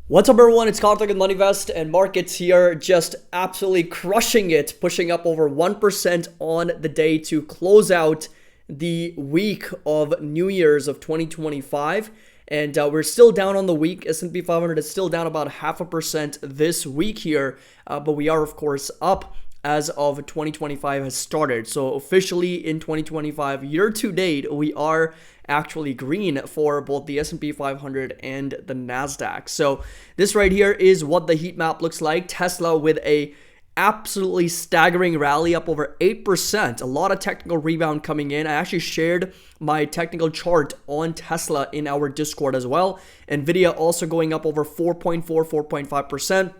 What's up, everyone? It's Karthik with MoneyVest, and markets here just absolutely crushing it, pushing up over 1% on the day to close out the week of New Year's of 2025. And we're still down on the week. S&P 500 is still down about 0.5% this week here, but we are, of course, up as of 2025 has started. So officially in 2025, year to date, we are actually green for both the S&P 500 and the NASDAQ. So this right here is what the heat map looks like. Tesla with a absolutely staggering rally up over 8%. A lot of technical rebound coming in. I actually shared my technical chart on Tesla in our Discord as well. Nvidia also going up over 4.4, 4.5%.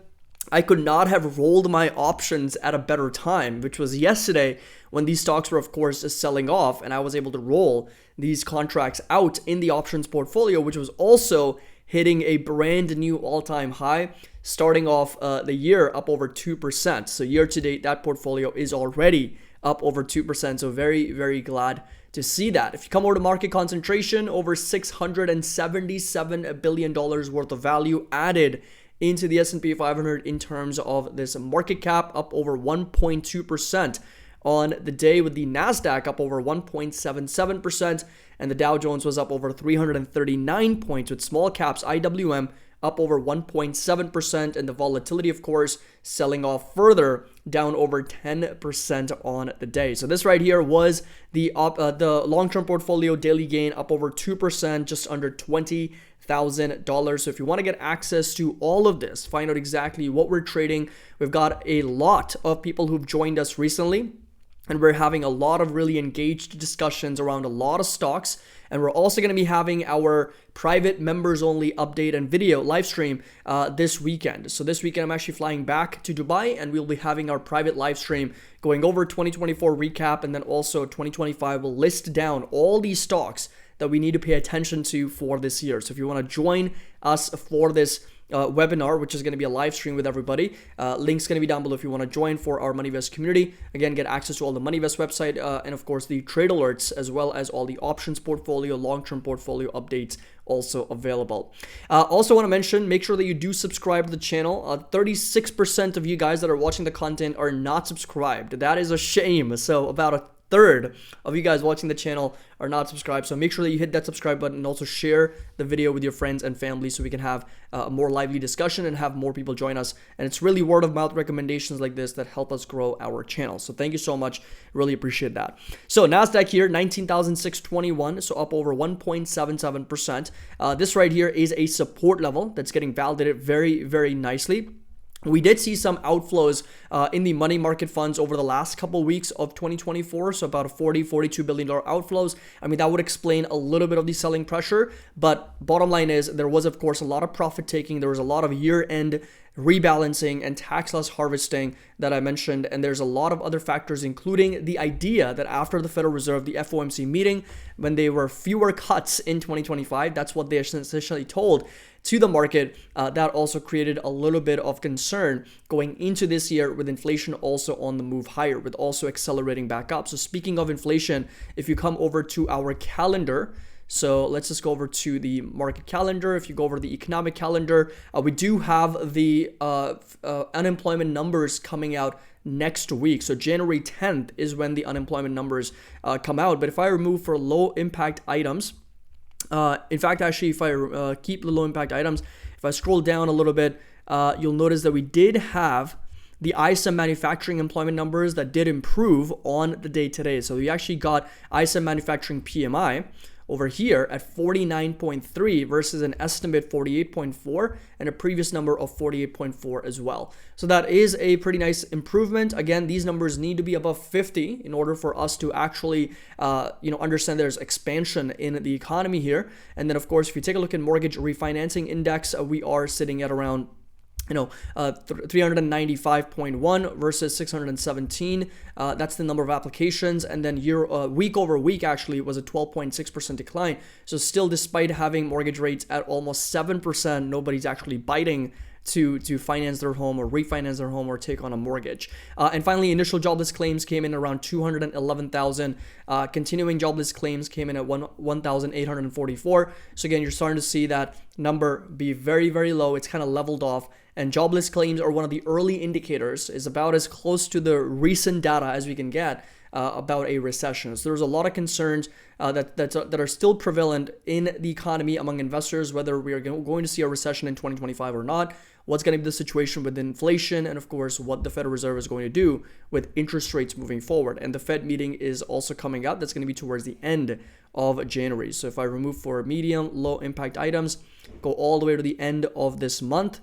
I could not have rolled my options at a better time, which was yesterday when these stocks were, of course, selling off, and I was able to roll these contracts out in the options portfolio, which was also hitting a brand new all-time high, starting off the year up over 2%. So year to date, that portfolio is already up over 2%. So very, very glad to see that. If you come over to market concentration, over $677 billion worth of value added into the S&P 500 in terms of this market cap, up over 1.2% on the day, with the NASDAQ up over 1.77%, and the Dow Jones was up over 339 points, with small caps IWM up over 1.7%, and the volatility, of course, selling off further, down over 10% on the day. So this right here was the long-term portfolio daily gain, up over 2%, just under $20,000. So if you want to get access to all of this, find out exactly what we're trading, we've got a lot of people who've joined us recently, and we're having a lot of really engaged discussions around a lot of stocks. And we're also going to be having our private members only update and video live stream this weekend. So this weekend, I'm actually flying back to Dubai, and we'll be having our private live stream going over 2024 recap. And then also 2025 will list down all these stocks that we need to pay attention to for this year. So if you want to join us for this webinar, which is going to be a live stream with everybody, link's going to be down below if you want to join for our MoneyVest community. Again, get access to all the MoneyVest website and of course the trade alerts, as well as all the options portfolio, long-term portfolio updates also available. Also want to mention, make sure that you do subscribe to the channel. 36% of you guys that are watching the content are not subscribed. That is a shame. So about a third of you guys watching the channel are not subscribed. So make sure that you hit that subscribe button and also share the video with your friends and family so we can have a more lively discussion and have more people join us. And it's really word of mouth recommendations like this that help us grow our channel. So thank you so much. Really appreciate that. So NASDAQ here, 19,621, so up over 1.77%. This right here is a support level that's getting validated very, very nicely. We did see some outflows in the money market funds over the last couple of weeks of 2024. So about $42 billion outflows. I mean, that would explain a little bit of the selling pressure. But bottom line is there was, of course, a lot of profit taking. There was a lot of year-end rebalancing and tax loss harvesting that I mentioned. And there's a lot of other factors, including the idea that after the Federal Reserve, the FOMC meeting, when there were fewer cuts in 2025, that's what they essentially told to the market. That also created a little bit of concern going into this year, with inflation also on the move higher, with also accelerating back up. So speaking of inflation, if you come over to our calendar, so let's just go over to the market calendar. If you go over to the economic calendar, we do have the unemployment numbers coming out next week. So January 10th is when the unemployment numbers come out. But if I remove for low impact items, in fact, actually, if I keep the low impact items, if I scroll down a little bit, you'll notice that we did have the ISM manufacturing employment numbers that did improve on the day today. So we actually got ISM manufacturing PMI over here at 49.3 versus an estimate 48.4 and a previous number of 48.4 as well. So that is a pretty nice improvement. Again, these numbers need to be above 50 in order for us to actually understand there's expansion in the economy here. And then of course, if you take a look at mortgage refinancing index, we are sitting at around 395.1 versus 617. That's the number of applications. And then week over week, actually, it was a 12.6% decline. So still, despite having mortgage rates at almost 7%, nobody's actually biting to finance their home or refinance their home or take on a mortgage. And finally, initial jobless claims came in around 211,000. Continuing jobless claims came in at 1,844. So again, you're starting to see that number be very, very low. It's kind of leveled off, and jobless claims are one of the early indicators, is about as close to the recent data as we can get about a recession. So there's a lot of concerns that are still prevalent in the economy among investors, whether we are going to see a recession in 2025 or not, what's going to be the situation with inflation, and of course, what the Federal Reserve is going to do with interest rates moving forward. And the Fed meeting is also coming up. That's going to be towards the end of January. So if I remove for medium, low impact items, go all the way to the end of this month,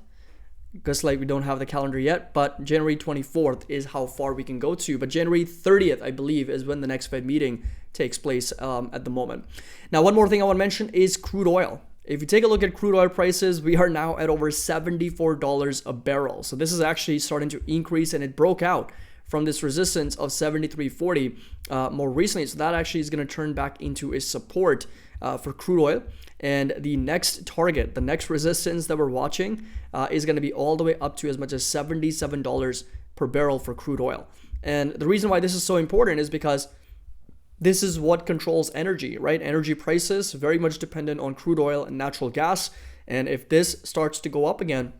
because like we don't have the calendar yet, but January 24th is how far we can go to. But January 30th, I believe, is when the next Fed meeting takes place at the moment. Now, one more thing I want to mention is crude oil. If you take a look at crude oil prices, we are now at over $74 a barrel. So this is actually starting to increase, and it broke out from this resistance of 73.40 more recently. So that actually is going to turn back into a support for crude oil. And the next target, the next resistance that we're watching is going to be all the way up to as much as $77 per barrel for crude oil. And the reason why this is so important is because this is what controls energy, right? Energy prices very much dependent on crude oil and natural gas. And if this starts to go up again,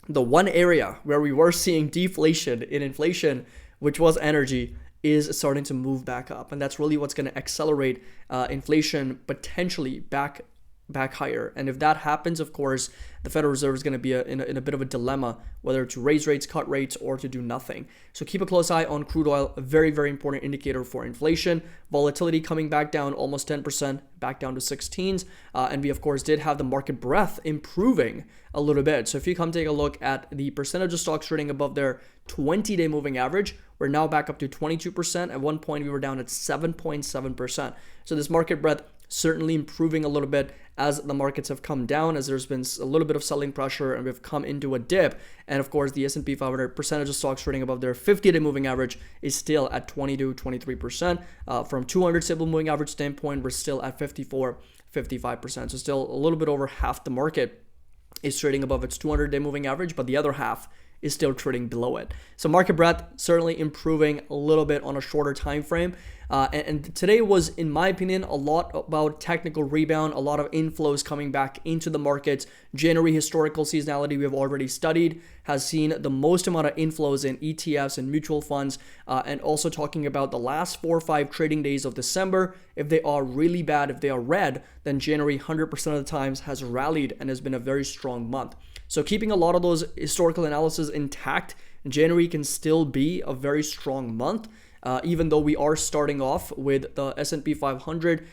the one area where we were seeing deflation in inflation, which was energy, is starting to move back up. And that's really what's going to accelerate inflation potentially back higher. And if that happens, of course, the Federal Reserve is going to be in a bit of a dilemma, whether to raise rates, cut rates, or to do nothing. So keep a close eye on crude oil, a very, very important indicator for inflation. Volatility coming back down almost 10%, back down to 16s. And we, of course, did have the market breadth improving a little bit. So if you come take a look at the percentage of stocks trading above their 20-day moving average, we're now back up to 22%. At one point, we were down at 7.7%. So this market breadth certainly improving a little bit as the markets have come down, as there's been a little bit of selling pressure and we've come into a dip. And of course, the S&P 500 percentage of stocks trading above their 50-day moving average is still at 22-23%. From 200 stable moving average standpoint, we're still at 54-55%. So still a little bit over half the market is trading above its 200-day moving average, but the other half is still trading below it. So market breadth certainly improving a little bit on a shorter time frame. And today was, in my opinion, a lot about technical rebound, a lot of inflows coming back into the markets. January historical seasonality we have already studied has seen the most amount of inflows in ETFs and mutual funds, and also talking about the last 4 or 5 trading days of December. If they are really bad, if they are red, then January 100% of the times has rallied and has been a very strong month. So keeping a lot of those historical analysis intact, January can still be a very strong month. Even though we are starting off with the S&P 500,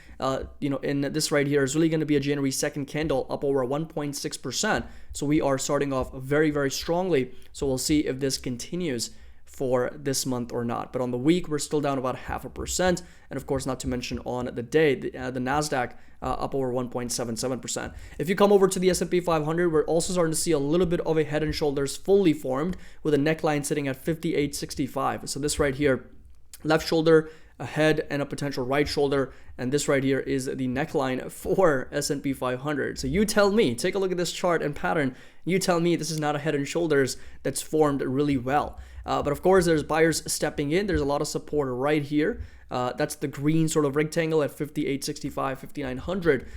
in this right here is really going to be a January 2nd candle up over 1.6%. So we are starting off very, very strongly. So we'll see if this continues for this month or not. But on the week, we're still down about 0.5%. And of course, not to mention on the day, the NASDAQ up over 1.77%. If you come over to the S&P 500, we're also starting to see a little bit of a head and shoulders fully formed with a neckline sitting at 58.65. So this right here, left shoulder, a head, and a potential right shoulder, and this right here is the neckline for S&P 500. So you tell me, take a look at this chart and pattern, you tell me this is not a head and shoulders that's formed really well. But of course, there's buyers stepping in. There's a lot of support right here. That's the green sort of rectangle at 58.65, 5900.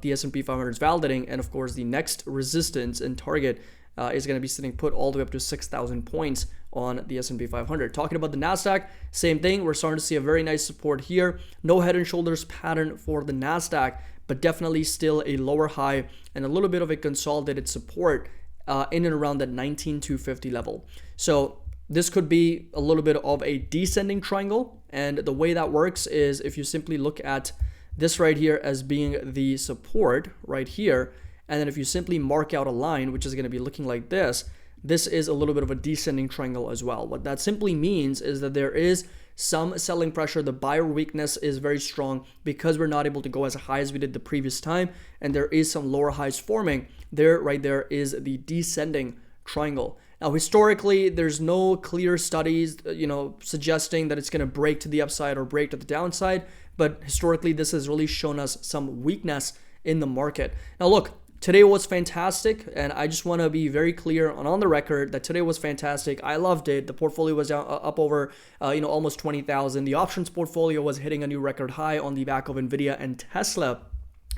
The S&P 500 is validating, and of course, the next resistance and target is going to be sitting put all the way up to 6,000 points on the S&P 500. Talking about the NASDAQ, same thing. We're starting to see a very nice support here. No head and shoulders pattern for the NASDAQ, but definitely still a lower high and a little bit of a consolidated support in and around that 19,250 level. So this could be a little bit of a descending triangle. And the way that works is if you simply look at this right here as being the support right here, and then if you simply mark out a line, which is going to be looking like this, this is a little bit of a descending triangle as well. What that simply means is that there is some selling pressure. The buyer weakness is very strong because we're not able to go as high as we did the previous time. And there is some lower highs forming. There, right there is the descending triangle. Now, historically, there's no clear studies, suggesting that it's going to break to the upside or break to the downside. But historically, this has really shown us some weakness in the market. Now, look, today was fantastic, and I just want to be very clear on the record that today was fantastic. I loved it. The portfolio was up over, almost 20,000. The options portfolio was hitting a new record high on the back of Nvidia and Tesla.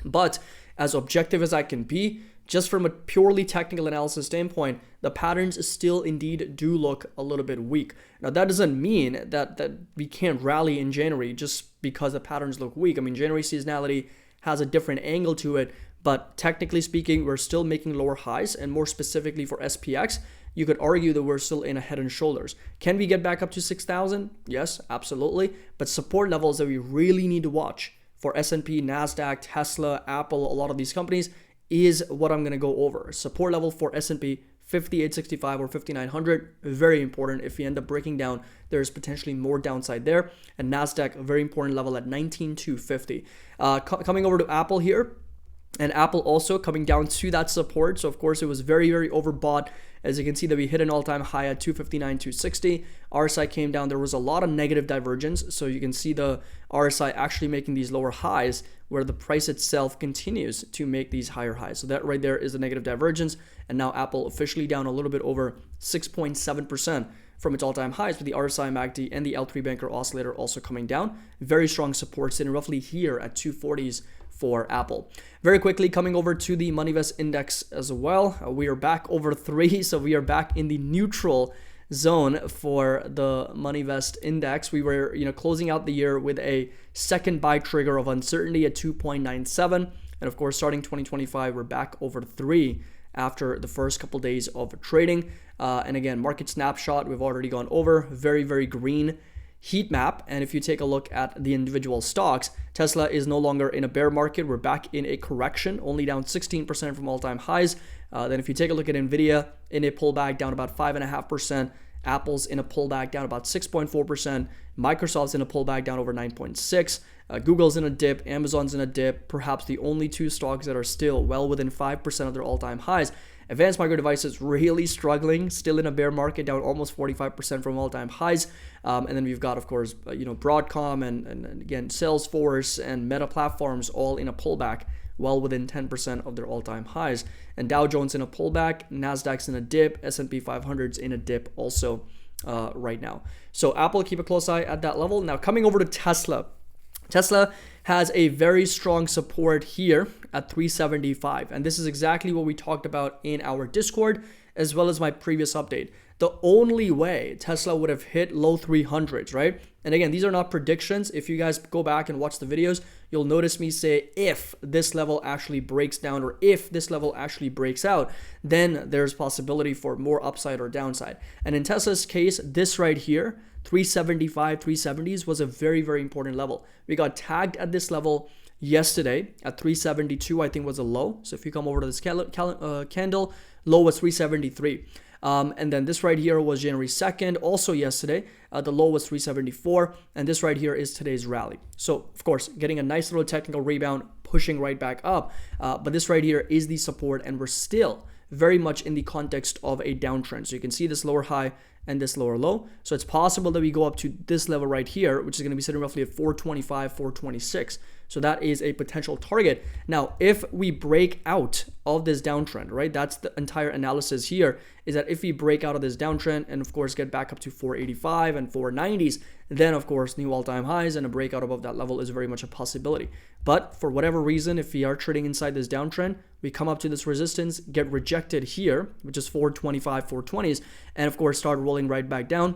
But as objective as I can be, just from a purely technical analysis standpoint, the patterns still indeed do look a little bit weak. Now, that doesn't mean that we can't rally in January just because the patterns look weak. I mean, January seasonality has a different angle to it, but technically speaking, we're still making lower highs, and more specifically for SPX, you could argue that we're still in a head and shoulders. Can we get back up to 6,000? Yes, absolutely. But support levels that we really need to watch for S&P, NASDAQ, Tesla, Apple, a lot of these companies is what I'm going to go over. Support level for S&P, 5865 or 5900, very important. If we end up breaking down, there's potentially more downside there. And NASDAQ, a very important level at 19250. Coming over to Apple here, and Apple also coming down to that support. So of course it was very, very overbought. As you can see that we hit an all-time high at 259, 260. RSI came down. There was a lot of negative divergence. So you can see the RSI actually making these lower highs where the price itself continues to make these higher highs. So that right there is a negative divergence. And now Apple officially down a little bit over 6.7% from its all-time highs, with the RSI MACD and the L3 banker oscillator also coming down. Very strong support sitting roughly here at 240s for Apple. Very quickly, coming over to the MoneyVest index as well. We are back over 3, so we are back in the neutral zone for the MoneyVest index. We were, closing out the year with a second buy trigger of uncertainty at 2.97, and of course, starting 2025, we're back over 3 after the first couple days of trading. And again, market snapshot, we've already gone over. Very, very green heat map. And if you take a look at the individual stocks, Tesla is no longer in a bear market. We're back in a correction, only down 16% from all-time highs. Then if you take a look at Nvidia, in a pullback, down about 5.5%. Apple's in a pullback, down about 6.4%. Microsoft's in a pullback, down over 9.6%. Google's in a dip. Amazon's in a dip. Perhaps the only two stocks that are still well within 5% of their all-time highs. Advanced Micro Devices really struggling, still in a bear market, down almost 45% from all-time highs. And then we've got, of course, Broadcom and again, Salesforce and Meta Platforms all in a pullback, well within 10% of their all-time highs. And Dow Jones in a pullback, NASDAQ's in a dip, S&P 500's in a dip also right now. So Apple, keep a close eye at that level. Now coming over to Tesla. Tesla has a very strong support here at 375. And this is exactly what we talked about in our Discord, as well as my previous update. The only way Tesla would have hit low 300s, right? And again, these are not predictions. If you guys go back and watch the videos, you'll notice me say if this level actually breaks down, or if this level actually breaks out, then there's possibility for more upside or downside. And in Tesla's case, this right here, 375, 370s was a very, very important level. We got tagged at this level yesterday at 372, I think was a low. So if you come over to this candle, low was 373. And then this right here was January 2nd, also yesterday. The low was 374, and this right here is today's rally. So, of course, getting a nice little technical rebound, pushing right back up. But this right here is the support, and we're still very much in the context of a downtrend. So you can see this lower high and this lower low. So it's possible that we go up to this level right here, which is going to be sitting roughly at 425, 426. So that is a potential target. Now, if we break out of this downtrend, right, that's the entire analysis here, is that if we break out of this downtrend and of course get back up to 485 and 490s, then of course new all-time highs and a breakout above that level is very much a possibility. But for whatever reason, if we are trading inside this downtrend, we come up to this resistance, get rejected here, which is 425, 420s, and of course start rolling right back down,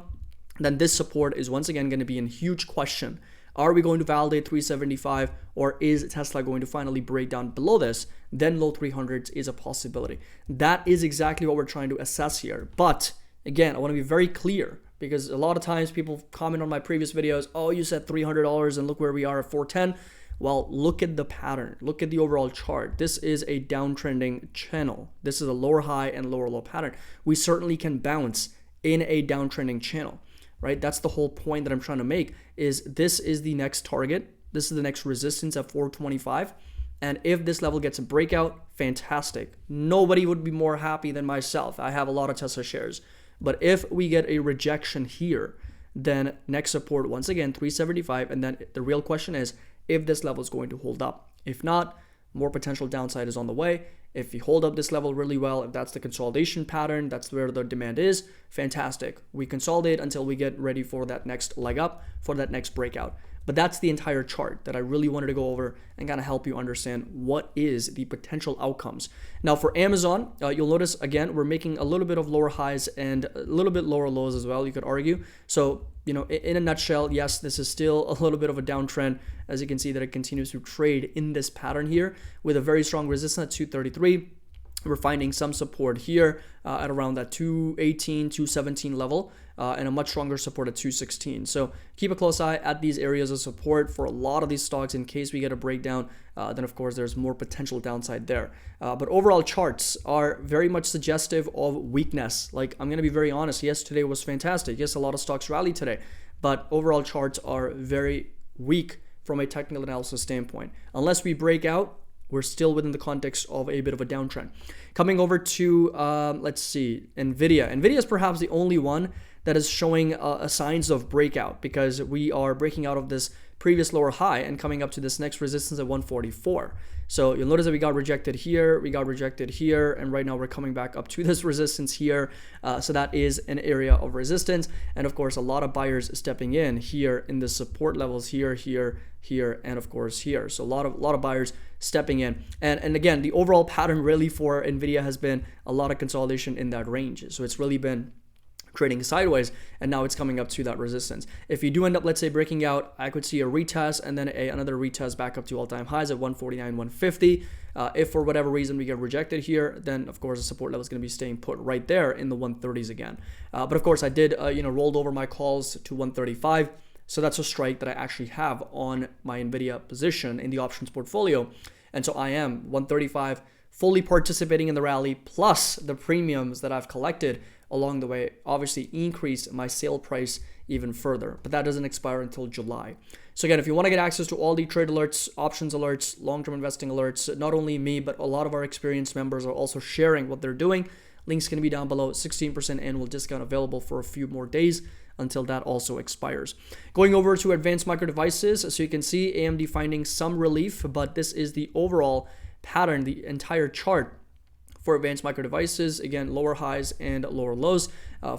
then this support is once again going to be in huge question. Are we going to validate 375, or is Tesla going to finally break down below this? Then low 300s is a possibility. That is exactly what we're trying to assess here. But again, I want to be very clear, because a lot of times people comment on my previous videos, oh, you said $300 and look where we are at 410. Well, look at the pattern. Look at the overall chart. This is a downtrending channel. This is a lower high and lower low pattern. We certainly can bounce in a downtrending channel, right? That's the whole point that I'm trying to make, is this is the next target. This is the next resistance at 425. And if this level gets a breakout, fantastic. Nobody would be more happy than myself. I have a lot of Tesla shares. But if we get a rejection here, then next support, once again, 375. And then the real question is if this level is going to hold up. If not, more potential downside is on the way. If we hold up this level really well, if that's the consolidation pattern, that's where the demand is, fantastic. We consolidate until we get ready for that next leg up, for that next breakout. But that's the entire chart that I really wanted to go over and kind of help you understand what is the potential outcomes. Now for Amazon, you'll notice again, we're making a little bit of lower highs and a little bit lower lows as well, you could argue. So, you know, in a nutshell, yes, this is still a little bit of a downtrend. As you can see that it continues to trade in this pattern here with a very strong resistance at 233. We're finding some support here at around that 218, 217 level and a much stronger support at 216. So keep a close eye at these areas of support for a lot of these stocks in case we get a breakdown. Then of course there's more potential downside there. But overall charts are very much suggestive of weakness. Like, I'm going to be very honest. Yes, today was fantastic. Yes, a lot of stocks rallied today, but overall charts are very weak from a technical analysis standpoint. Unless we break out, we're still within the context of a bit of a downtrend. Coming over to, let's see, Nvidia. Nvidia is perhaps the only one that is showing signs of breakout, because we are breaking out of this previous lower high and coming up to this next resistance at 144. So you'll notice that we got rejected here, and right now we're coming back up to this resistance here. So that is an area of resistance. And of course, a lot of buyers stepping in here in the support levels here, and of course here. So a lot of buyers stepping in. And again, the overall pattern really for Nvidia has been a lot of consolidation in that range. So it's really been trading sideways, and now it's coming up to that resistance. If you do end up, let's say, breaking out, I could see a retest and then another retest back up to all-time highs at 149, 150. If for whatever reason we get rejected here, then of course the support level is going to be staying put right there in the 130s again. But of course I did, rolled over my calls to 135. So that's a strike that I actually have on my Nvidia position in the options portfolio. And so I am 135 fully participating in the rally, plus the premiums that I've collected along the way obviously increase my sale price even further, but that doesn't expire until July. So again, if you want to get access to all the trade alerts, options alerts, long-term investing alerts, not only me, but a lot of our experienced members are also sharing what they're doing. Links can be down below. 16% annual discount available for a few more days until that also expires. Going over to advanced micro devices, so you can see AMD finding some relief, but this is the overall pattern, the entire chart for advanced micro devices. Again, lower highs and lower lows,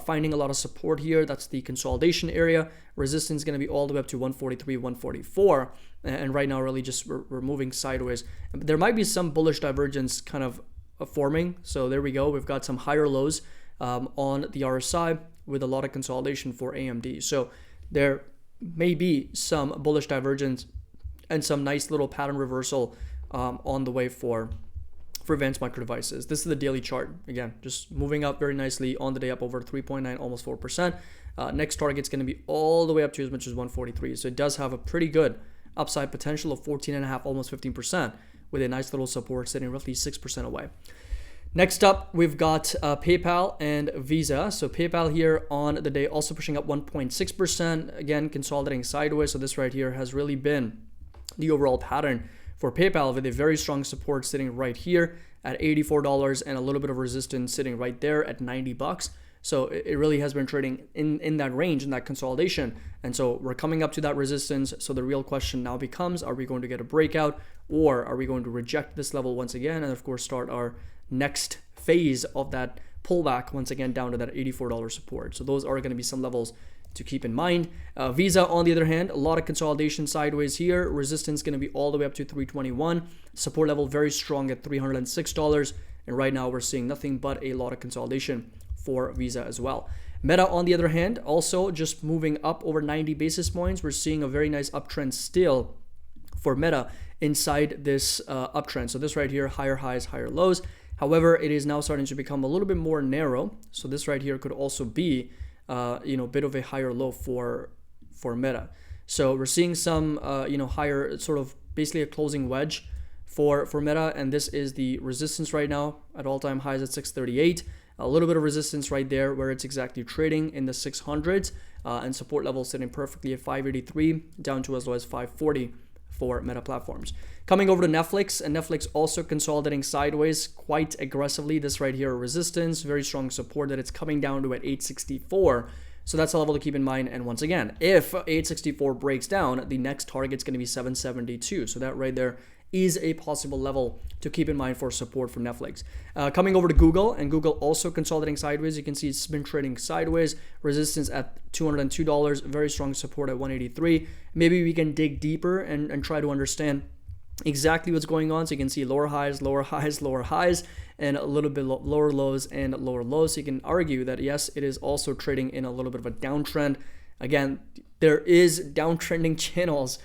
finding a lot of support here. That's the consolidation area. Resistance is going to be all the way up to 143, 144, and right now really just we're moving sideways. There might be some bullish divergence kind of forming. So there we go. We've got some higher lows on the RSI with a lot of consolidation for AMD. So there may be some bullish divergence and some nice little pattern reversal on the way for advanced micro devices. This is the daily chart. Again, just moving up very nicely on the day, up over 3.9, almost 4%. Next target's going to be all the way up to as much as 143. So it does have a pretty good upside potential of 14.5, almost 15%, with a nice little support sitting roughly 6% away. Next up, we've got PayPal and Visa. So PayPal here on the day also pushing up 1.6%. Again, consolidating sideways. So this right here has really been the overall pattern for PayPal, with a very strong support sitting right here at $84 and a little bit of resistance sitting right there at $90. So it really has been trading in that range, in that consolidation. And so we're coming up to that resistance. So the real question now becomes, are we going to get a breakout, or are we going to reject this level once again and of course start our next phase of that pullback once again down to that $84 support? So those are going to be some levels to keep in mind. Visa, on the other hand, a lot of consolidation sideways here. Resistance going to be all the way up to 321. Support level very strong at $306. And right now we're seeing nothing but a lot of consolidation for Visa as well. Meta, on the other hand, also just moving up over 90 basis points. We're seeing a very nice uptrend still for Meta inside this uptrend. So this right here, higher highs, higher lows. However, it is now starting to become a little bit more narrow. So this right here could also be a bit of a higher low for Meta. So we're seeing some higher, sort of basically a closing wedge for Meta, and this is the resistance right now at all-time highs at 638. A little bit of resistance right there where it's exactly trading in the 600s, and support level sitting perfectly at 583 down to as low as 540 for Meta Platforms. Coming over to Netflix, and Netflix also consolidating sideways quite aggressively. This right here, resistance, very strong support that it's coming down to at 864. So that's a level to keep in mind. And once again, if 864 breaks down, the next target's going to be 772. So that right there is a possible level to keep in mind for support from Netflix. Coming over to Google, and Google also consolidating sideways. You can see it's been trading sideways, resistance at $202, very strong support at 183. Maybe we can dig deeper and try to understand exactly what's going on. So you can see lower highs, lower highs, lower highs, and a little bit lower lows and lower lows. So you can argue that yes, it is also trading in a little bit of a downtrend. Again, there is downtrending channels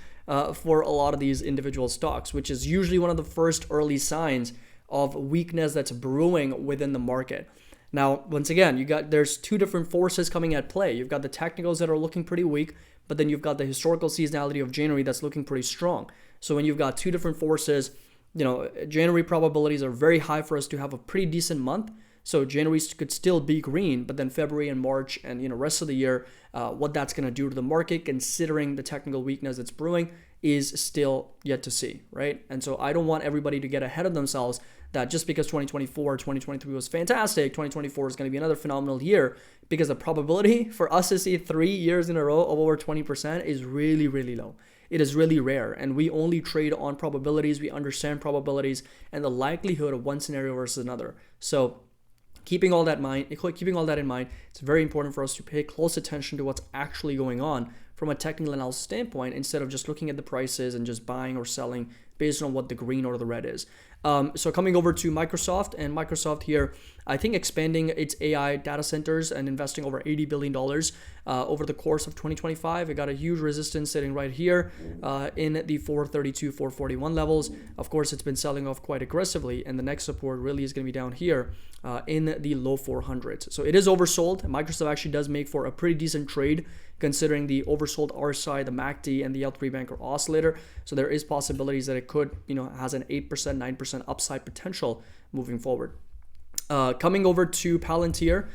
for a lot of these individual stocks, which is usually one of the first early signs of weakness that's brewing within the market. Now, once again, there's two different forces coming at play. You've got the technicals that are looking pretty weak, but then you've got the historical seasonality of January that's looking pretty strong. So when you've got two different forces, January probabilities are very high for us to have a pretty decent month. So January could still be green, but then February and March and rest of the year, what that's going to do to the market, considering the technical weakness that's brewing, is still yet to see, right? And so I don't want everybody to get ahead of themselves that just because 2023 was fantastic, 2024 is going to be another phenomenal year, because the probability for us to see 3 years in a row of over 20% is really, really low. It is really rare, and we only trade on probabilities. We understand probabilities and the likelihood of one scenario versus another. So keeping all that in mind, it's very important for us to pay close attention to what's actually going on from a technical analysis standpoint, instead of just looking at the prices and just buying or selling based on what the green or the red is. So coming over to Microsoft, and Microsoft here, I think expanding its AI data centers and investing over $80 billion over the course of 2025. It got a huge resistance sitting right here in the 432, 441 levels. Of course, it's been selling off quite aggressively, and the next support really is going to be down here in the low 400s. So it is oversold. Microsoft actually does make for a pretty decent trade, considering the oversold RSI, the MACD, and the L3 banker oscillator. So there is possibilities that it could, has an 8%, 9% upside potential moving forward. Coming over to Palantir,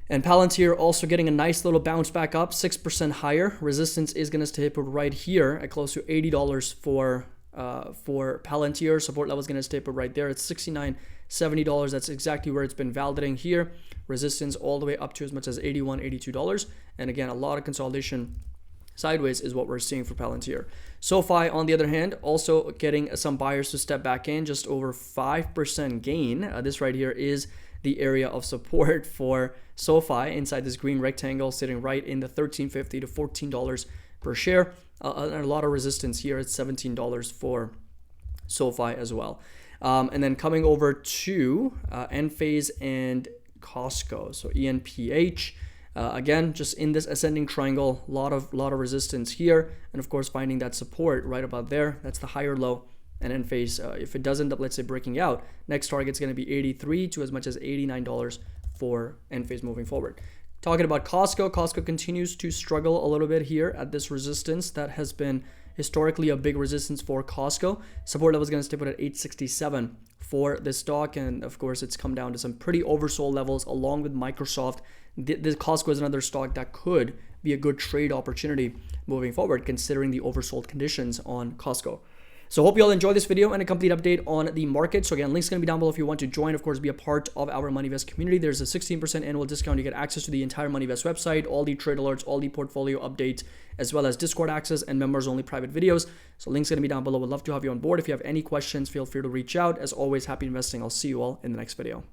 and Palantir also getting a nice little bounce back up, 6% higher. Resistance is going to stay put right here at close to $80 for Palantir. Support level is going to stay put right there. It's $69.70. That's exactly where it's been validating here. Resistance all the way up to as much as $81, $82. And again, a lot of consolidation sideways is what we're seeing for Palantir. SoFi, on the other hand, also getting some buyers to step back in, just over 5% gain. This right here is the area of support for SoFi inside this green rectangle, sitting right in the $13.50 to $14 per share. A lot of resistance here at $17 for SoFi as well. And then coming over to Enphase and Costco, so ENPH. Again, just in this ascending triangle, lot of resistance here, and of course finding that support right about there. That's the higher low. And Enphase, if it does end up, let's say, breaking out, next target is going to be $83 to as much as $89 for Enphase moving forward. Talking about Costco continues to struggle a little bit here at this resistance that has been historically a big resistance for Costco. Support level is going to stay put at 867 for this stock, and of course it's come down to some pretty oversold levels along with Microsoft. This Costco is another stock that could be a good trade opportunity moving forward, considering the oversold conditions on Costco. So hope you all enjoyed this video and a complete update on the market. So again, link's going to be down below if you want to join, of course, be a part of our MoneyVest community. There's a 16% annual discount. You get access to the entire MoneyVest website, all the trade alerts, all the portfolio updates, as well as Discord access and members only private videos. So link's going to be down below. Would love to have you on board. If you have any questions, feel free to reach out. As always, happy investing. I'll see you all in the next video.